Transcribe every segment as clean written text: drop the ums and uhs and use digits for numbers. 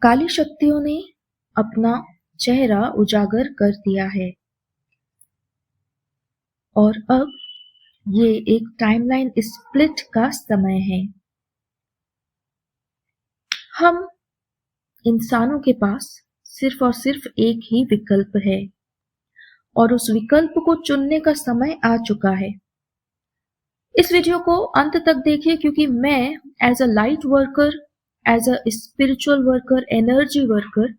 काली शक्तियों ने अपना चेहरा उजागर कर दिया है और अब ये एक टाइमलाइन स्प्लिट का समय है। हम इंसानों के पास सिर्फ और सिर्फ एक ही विकल्प है और उस विकल्प को चुनने का समय आ चुका है। इस वीडियो को अंत तक देखिए क्योंकि मैं as a light worker, as a spiritual worker, energy worker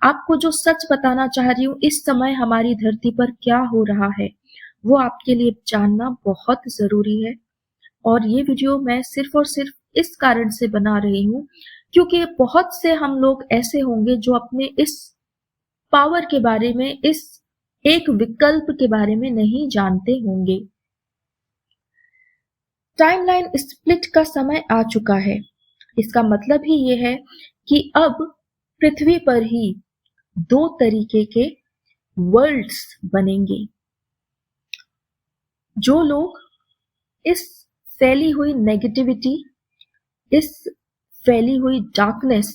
आपको जो सच बताना चाह रही हूँ, इस समय हमारी धरती पर क्या हो रहा है वो आपके लिए जानना बहुत जरूरी है। और ये वीडियो मैं सिर्फ और सिर्फ इस कारण से बना रही हूँ क्योंकि बहुत से हम लोग ऐसे होंगे जो अपने इस पावर के बारे में, इस एक विकल्प के बारे में नहीं जानते होंगे। टाइमलाइन स्प्लिट का समय आ चुका है। इसका मतलब ही ये है कि अब पृथ्वी पर ही दो तरीके के वर्ल्ड्स बनेंगे। जो लोग इस फैली हुई नेगेटिविटी, इस फैली हुई डार्कनेस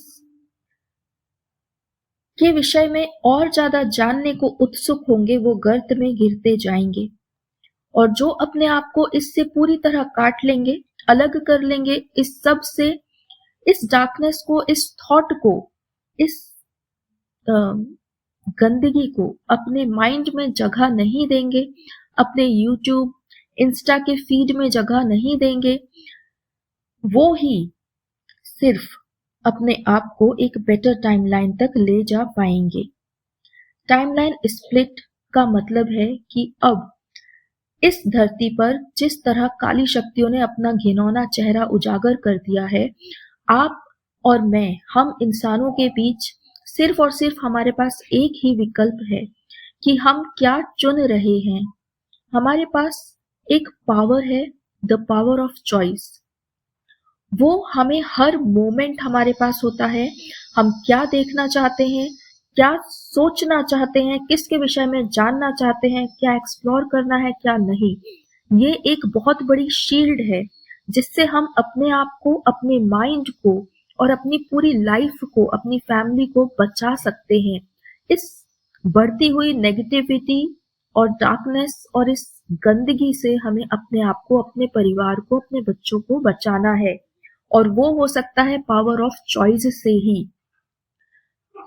के विषय में और ज्यादा जानने को उत्सुक होंगे, वो गर्त में गिरते जाएंगे। और जो अपने आप को इससे पूरी तरह काट लेंगे, अलग कर लेंगे, इस सब से, इस डार्कनेस को, इस थॉट को, इस गंदगी को अपने माइंड में जगह नहीं देंगे, अपने यूट्यूब, इंस्टा के फीड में जगह नहीं देंगे, वो ही सिर्फ अपने आप को एक बेटर टाइमलाइन तक ले जा पाएंगे। टाइमलाइन स्प्लिट का मतलब है कि अब इस धरती पर जिस तरह काली शक्तियों ने अपना घिनौना चेहरा उजागर कर दिया है, आप और मैं, हम इंसानों के बीच सिर्फ और सिर्फ हमारे पास एक ही विकल्प है कि हम क्या चुन रहे हैं। हमारे पास एक पावर है, द पावर ऑफ चॉइस। वो हमें हर मोमेंट हमारे पास होता है। हम क्या देखना चाहते हैं, क्या सोचना चाहते हैं, किसके विषय में जानना चाहते हैं, क्या एक्सप्लोर करना है, क्या नहीं। ये एक बहुत बड़ी शील्ड है जिससे हम अपने आप को, अपने माइंड को और अपनी पूरी लाइफ को, अपनी फैमिली को बचा सकते हैं। इस बढ़ती हुई नेगेटिविटी और डार्कनेस और इस गंदगी से हमें अपने आप को, अपने परिवार को, अपने बच्चों को बचाना है और वो हो सकता है पावर ऑफ चॉइस से ही।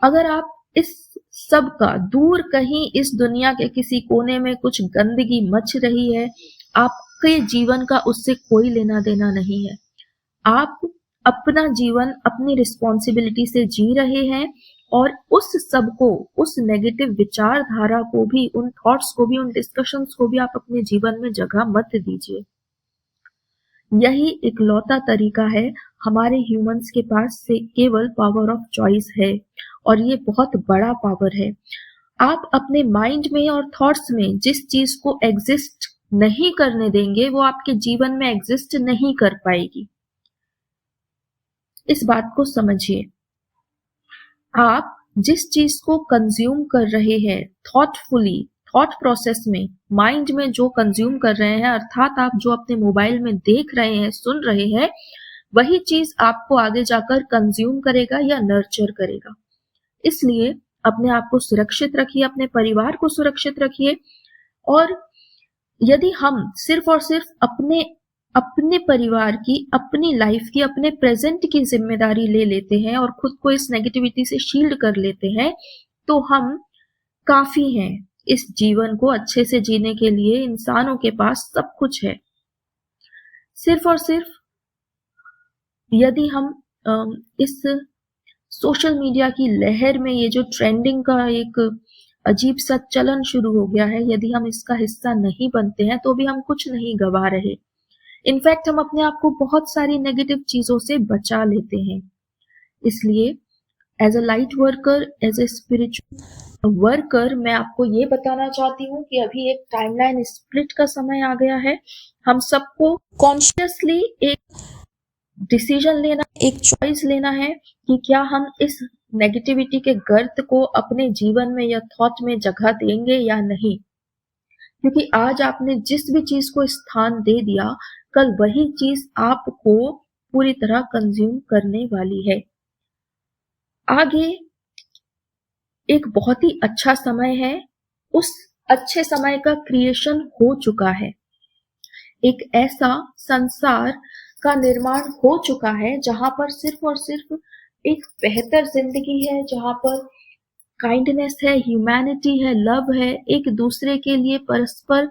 अगर आप इस सब का दूर कहीं इस दुनिया के किसी कोने में कुछ गंदगी मच रही है, आपके जीवन का उससे कोई लेना देना नहीं है। आप अपना जीवन अपनी रिस्पॉन्सिबिलिटी से जी रहे हैं और उस सब को, उस नेगेटिव विचारधारा को भी, उन थॉट्स को भी, उन डिस्कशंस को भी आप अपने जीवन में जगह मत दीजिए। यही इकलौता तरीका है। हमारे ह्यूमंस के पास से केवल पावर ऑफ चॉइस है और ये बहुत बड़ा पावर है। आप अपने माइंड में और थॉट्स में जिस चीज को एग्जिस्ट नहीं करने देंगे, वो आपके जीवन में एग्जिस्ट नहीं कर पाएगी। इस बात को समझिए। आप जिस चीज को कंज्यूम कर रहे हैं थॉटफुली, थॉट प्रोसेस में, माइंड में जो कंज्यूम कर रहे हैं, अर्थात आप जो अपने मोबाइल में देख रहे हैं, सुन रहे हैं, वही चीज आपको आगे जाकर कंज्यूम करेगा या नर्चर करेगा। इसलिए अपने आप को सुरक्षित रखिए, अपने परिवार को सुरक्षित रखिए। और यदि हम सिर्फ और सिर्फ अपने अपने परिवार की, अपनी लाइफ की, अपने प्रेजेंट की जिम्मेदारी ले लेते हैं और खुद को इस नेगेटिविटी से शील्ड कर लेते हैं, तो हम काफी हैं। इस जीवन को अच्छे से जीने के लिए इंसानों के पास सब कुछ है। सिर्फ और सिर्फ यदि हम इस सोशल मीडिया की लहर में, ये जो ट्रेंडिंग का एक अजीब सा चलन शुरू हो गया है, यदि हम इसका हिस्सा नहीं बनते हैं तो भी हम कुछ नहीं गवा रहे। इनफैक्ट हम अपने आप को बहुत सारी नेगेटिव चीजों से बचा लेते हैं। इसलिए as a light worker, as a spiritual worker, मैं आपको ये बताना चाहती हूँ कि अभी एक टाइमलाइन स्प्लिट का समय आ गया है। हम सबको कॉन्शियसली एक डिसीजन लेना, एक चॉइस लेना है कि क्या हम इस नेगेटिविटी के गर्त को अपने जीवन में या थॉट में जगह देंगे या नहीं। क्योंकि आज आपने जिस भी चीज को स्थान दे दिया, कल वही चीज आपको पूरी तरह कंज्यूम करने वाली है। आगे एक बहुत ही अच्छा समय है, उस अच्छे समय का क्रिएशन हो चुका है। एक ऐसा संसार का निर्माण हो चुका है जहां पर सिर्फ और सिर्फ एक बेहतर जिंदगी है, जहां पर काइंडनेस है, ह्यूमैनिटी है, लव है, एक दूसरे के लिए परस्पर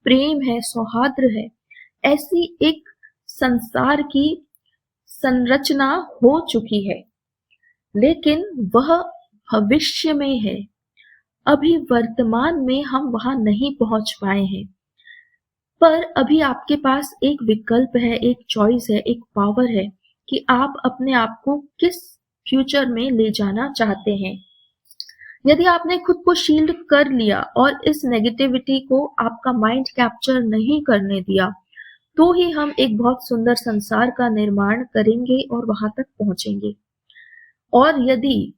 प्रेम है, सौहार्द है। ऐसी एक संसार की संरचना हो चुकी है, लेकिन वह भविष्य में है। अभी वर्तमान में हम वहां नहीं पहुंच पाए हैं, पर अभी आपके पास एक विकल्प है, एक चॉइस है, एक पावर है कि आप अपने आप को किस फ्यूचर में ले जाना चाहते हैं। यदि आपने खुद को शील्ड कर लिया और इस नेगेटिविटी को आपका माइंड कैप्चर नहीं करने दिया, तो ही हम एक बहुत सुंदर संसार का निर्माण करेंगे और वहां तक पहुंचेंगे। और यदि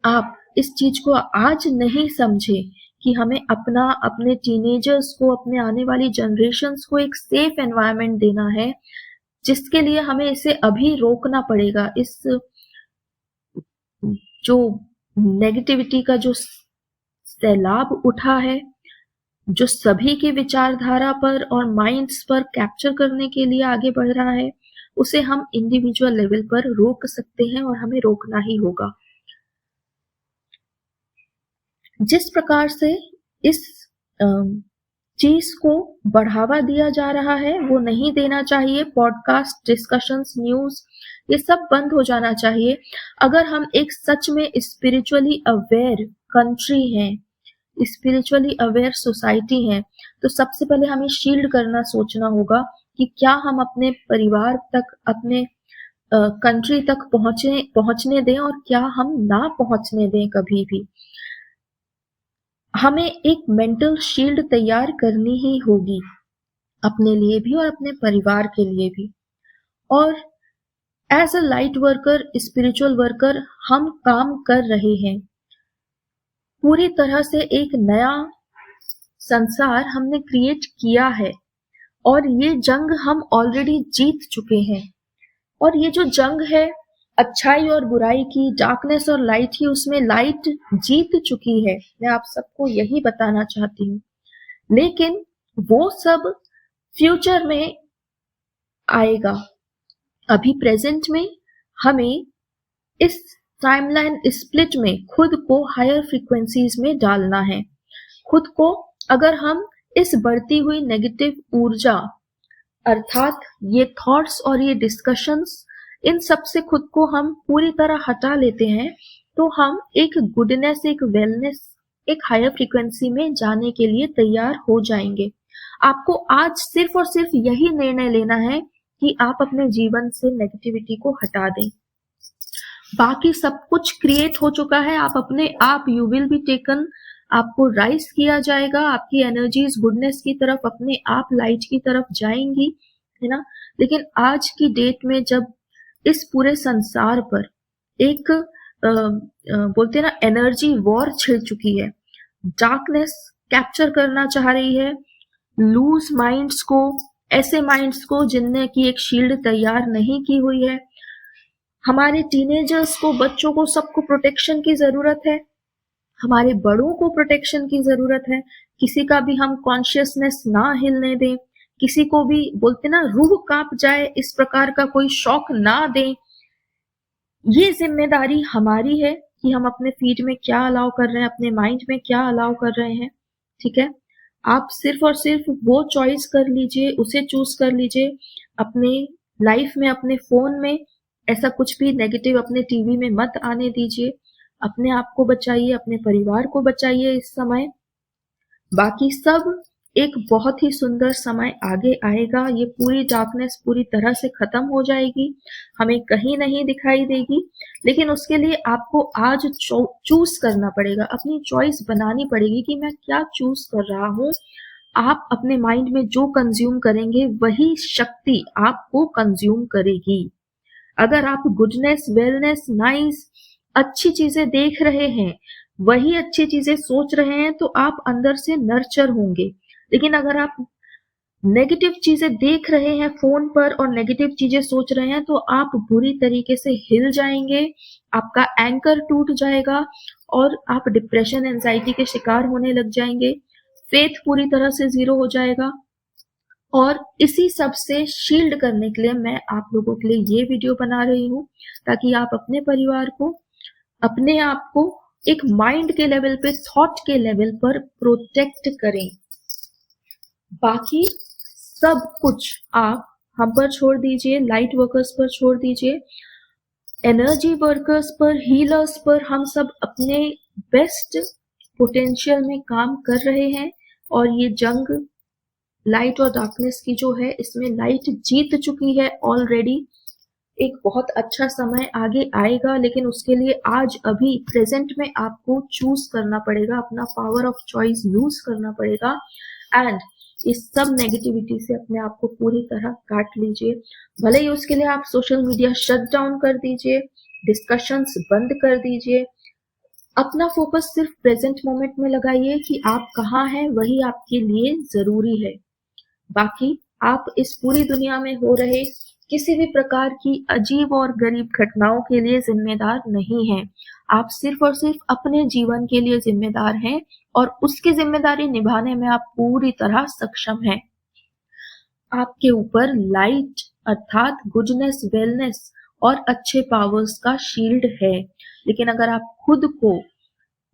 आप इस चीज को आज नहीं समझे कि हमें अपने टीनेजर्स को, अपने आने वाली जनरेशन्स को एक सेफ एनवायरनमेंट देना है, जिसके लिए हमें इसे अभी रोकना पड़ेगा। इस जो नेगेटिविटी का जो सैलाब उठा है, जो सभी की विचारधारा पर और माइंड्स पर कैप्चर करने के लिए आगे बढ़ रहा है, उसे हम इंडिविजुअल लेवल पर रोक सकते हैं और हमें रोकना ही होगा। जिस प्रकार से इस चीज को बढ़ावा दिया जा रहा है वो नहीं देना चाहिए। पॉडकास्ट, डिस्कशंस, न्यूज, ये सब बंद हो जाना चाहिए। अगर हम एक सच में स्पिरिचुअली अवेयर कंट्री हैं, स्पिरिचुअली अवेयर सोसाइटी हैं, तो सबसे पहले हमें शील्ड करना सोचना होगा कि क्या हम अपने परिवार तक, अपने कंट्री तक पहुंचने दें और क्या हम ना पहुंचने दें कभी भी। हमें एक मेंटल शील्ड तैयार करनी ही होगी, अपने लिए भी और अपने परिवार के लिए भी। और as a light worker, spiritual worker, हम काम कर रहे हैं। पूरी तरह से एक नया संसार हमने क्रिएट किया है और ये जंग हम ऑलरेडी जीत चुके हैं। और ये जो जंग है अच्छाई और बुराई की, डार्कनेस और लाइट की, उसमें लाइट जीत चुकी है। मैं आप सबको यही बताना चाहती हूँ। लेकिन वो सब फ्यूचर में आएगा। अभी प्रेजेंट में हमें इस टाइमलाइन स्प्लिट में खुद को हायर फ्रीक्वेंसीज में डालना है। खुद को, अगर हम इस बढ़ती हुई नेगेटिव ऊर्जा, अर्थात ये थॉट्स और ये डिस्कशंस, इन सब से खुद को हम पूरी तरह हटा लेते हैं, तो हम एक गुडनेस, एक वेलनेस, एक हायर फ्रीक्वेंसी में जाने के लिए तैयार हो जाएंगे। आपको आज सिर्फ और सिर्फ यही निर्णय लेना है कि आप अपने जीवन से नेगेटिविटी को हटा दें। बाकी सब कुछ क्रिएट हो चुका है। आप अपने आप, यू विल बी टेकन, आपको राइज किया जाएगा। आपकी एनर्जीज गुडनेस की तरफ, अपने आप लाइट की तरफ जाएंगी, है ना। लेकिन आज की डेट में जब इस पूरे संसार पर एक बोलते हैं ना, एनर्जी वॉर छिड़ चुकी है, डार्कनेस कैप्चर करना चाह रही है लूज माइंड्स को, ऐसे माइंड्स को जिनने की एक शील्ड तैयार नहीं की हुई है। हमारे टीनेजर्स को, बच्चों को, सबको प्रोटेक्शन की जरूरत है। हमारे बड़ों को प्रोटेक्शन की जरूरत है। किसी का भी हम कॉन्शियसनेस ना हिलने दें, किसी को भी बोलते ना रूह कांप जाए इस प्रकार का कोई शौक ना दें। ये जिम्मेदारी हमारी है कि हम अपने फीड में क्या अलाउ कर रहे हैं, अपने माइंड में क्या अलाउ कर रहे हैं। ठीक है, आप सिर्फ और सिर्फ वो चॉइस कर लीजिए, उसे चूज कर लीजिए। अपने लाइफ में, अपने फोन में ऐसा कुछ भी नेगेटिव अपने टीवी में मत आने दीजिए। अपने आप को बचाइए, अपने परिवार को बचाइए इस समय। बाकी सब एक बहुत ही सुंदर समय आगे आएगा। ये पूरी डार्कनेस पूरी तरह से खत्म हो जाएगी, हमें कहीं नहीं दिखाई देगी। लेकिन उसके लिए आपको आज चूज करना पड़ेगा, अपनी चॉइस बनानी पड़ेगी कि मैं क्या चूज कर रहा हूँ। आप अपने माइंड में जो कंज्यूम करेंगे वही शक्ति आपको कंज्यूम करेगी। अगर आप गुडनेस, वेलनेस, नाइस, अच्छी चीजें देख रहे हैं, वही अच्छी चीजें सोच रहे हैं, तो आप अंदर से नर्चर होंगे। लेकिन अगर आप नेगेटिव चीजें देख रहे हैं फोन पर और नेगेटिव चीजें सोच रहे हैं तो आप बुरी तरीके से हिल जाएंगे, आपका एंकर टूट जाएगा और आप डिप्रेशन एंजाइटी के शिकार होने लग जाएंगे, फेथ पूरी तरह से जीरो हो जाएगा। और इसी सब से शील्ड करने के लिए मैं आप लोगों के लिए ये वीडियो बना रही हूँ, ताकि आप अपने परिवार को, अपने आप को एक माइंड के लेवल पे, थॉट के लेवल पर प्रोटेक्ट करें। बाकी सब कुछ आप हम पर छोड़ दीजिए, लाइट वर्कर्स पर छोड़ दीजिए, एनर्जी वर्कर्स पर, हीलर्स पर। हम सब अपने बेस्ट पोटेंशियल में काम कर रहे हैं और ये जंग लाइट और डार्कनेस की जो है, इसमें लाइट जीत चुकी है ऑलरेडी। एक बहुत अच्छा समय आगे आएगा, लेकिन उसके लिए आज अभी प्रेजेंट में आपको चूज करना पड़ेगा, अपना पावर ऑफ चॉइस यूज करना पड़ेगा। एंड इस सब नेगेटिविटी से अपने आप को पूरी तरह काट लीजिए। भले ही उसके लिए आप सोशल मीडिया शट डाउन कर दीजिए, डिस्कशंस बंद कर दीजिए, अपना फोकस सिर्फ प्रेजेंट मोमेंट में लगाइए कि आप कहाँ हैं, वही आपके लिए जरूरी है। बाकी आप इस पूरी दुनिया में हो रहे किसी भी प्रकार की अजीब और गरीब घटनाओं के लिए जिम्मेदार नहीं हैं। आप सिर्फ और सिर्फ अपने जीवन के लिए जिम्मेदार हैं और उसकी जिम्मेदारी निभाने में आप पूरी तरह सक्षम हैं। आपके ऊपर लाइट अर्थात गुडनेस, वेलनेस और अच्छे पावर्स का शील्ड है। लेकिन अगर आप खुद को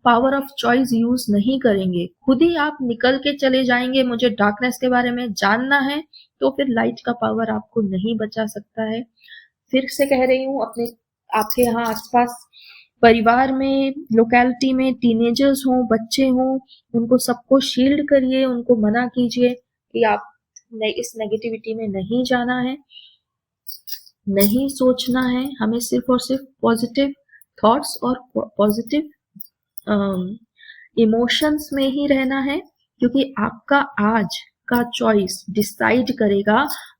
पावर ऑफ चॉइस यूज नहीं करेंगे, खुद ही आप निकल के चले जाएंगे मुझे डार्कनेस के बारे में जानना है, तो फिर लाइट का पावर आपको नहीं बचा सकता है। फिर से कह रही हूँ, अपने आपके यहाँ आसपास परिवार में, लोकेलिटी में टीनेजर्स हों, बच्चे हों, उनको सबको शील्ड करिए, उनको मना कीजिए कि आप इस नेगेटिविटी में नहीं जाना है, नहीं सोचना है। हमें सिर्फ और सिर्फ पॉजिटिव थॉट्स और पॉजिटिव इमोशंस में ही रहना है, क्योंकि आपका आज का चॉइस डिसाइड करेगा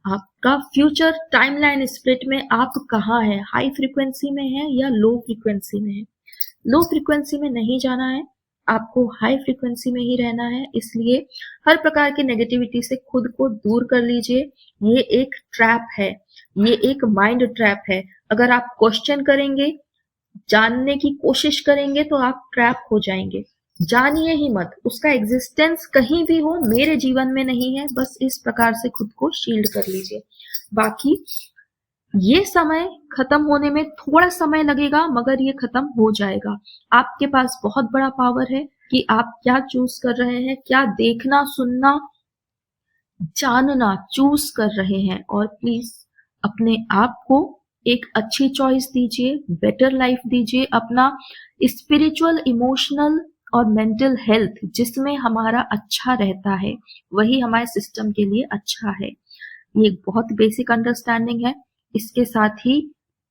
आपका फ्यूचर टाइमलाइन स्प्लिट में आप कहाँ हैं, हाई फ्रीक्वेंसी में है या लो फ्रीक्वेंसी में है। लो फ्रीक्वेंसी में नहीं जाना है, आपको हाई फ्रीक्वेंसी में ही रहना है। इसलिए हर प्रकार की नेगेटिविटी से खुद को दूर कर लीजिए। ये एक ट्रैप है, ये एक माइंड ट्रैप है। अगर आप क्वेश्चन करेंगे, जानने की कोशिश करेंगे, तो आप ट्रैप हो जाएंगे। जानिए ही मत, उसका एग्जिस्टेंस कहीं भी हो, मेरे जीवन में नहीं है। बस इस प्रकार से खुद को शील्ड कर लीजिए। बाकी ये समय खत्म होने में थोड़ा समय लगेगा, मगर ये खत्म हो जाएगा। आपके पास बहुत बड़ा पावर है कि आप क्या चूज कर रहे हैं, क्या देखना, सुनना, जानना चूज कर रहे हैं। और प्लीज अपने आप को एक अच्छी चॉइस दीजिए, बेटर लाइफ दीजिए। अपना स्पिरिचुअल, इमोशनल और मेंटल हेल्थ जिसमें हमारा अच्छा रहता है, वही हमारे सिस्टम के लिए अच्छा है। ये एक बहुत बेसिक अंडरस्टैंडिंग है। इसके साथ ही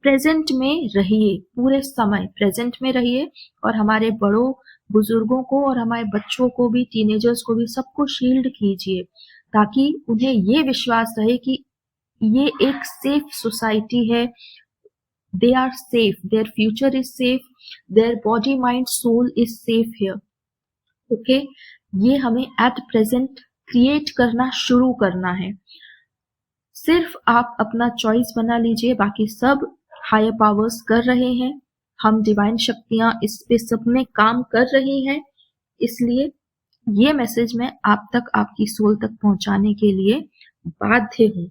प्रेजेंट में रहिए, पूरे समय प्रेजेंट में रहिए और हमारे बड़ों बुजुर्गों को और हमारे बच्चों को भी, टीनेजर्स को भी, सबको शील्ड कीजिए, ताकि उन्हें ये विश्वास रहे कि ये एक सेफ सोसाइटी है। They are safe, their future is safe, their body, mind, soul is safe here. Okay, ये हमें एट प्रेजेंट क्रिएट करना शुरू करना है। सिर्फ आप अपना चॉइस बना लीजिए, बाकी सब हायर पावर्स कर रहे हैं। हम डिवाइन शक्तियां इस पे सब में काम कर रही हैं। इसलिए ये मैसेज मैं आप तक, आपकी सोल तक पहुंचाने के लिए बाध्य हूँ।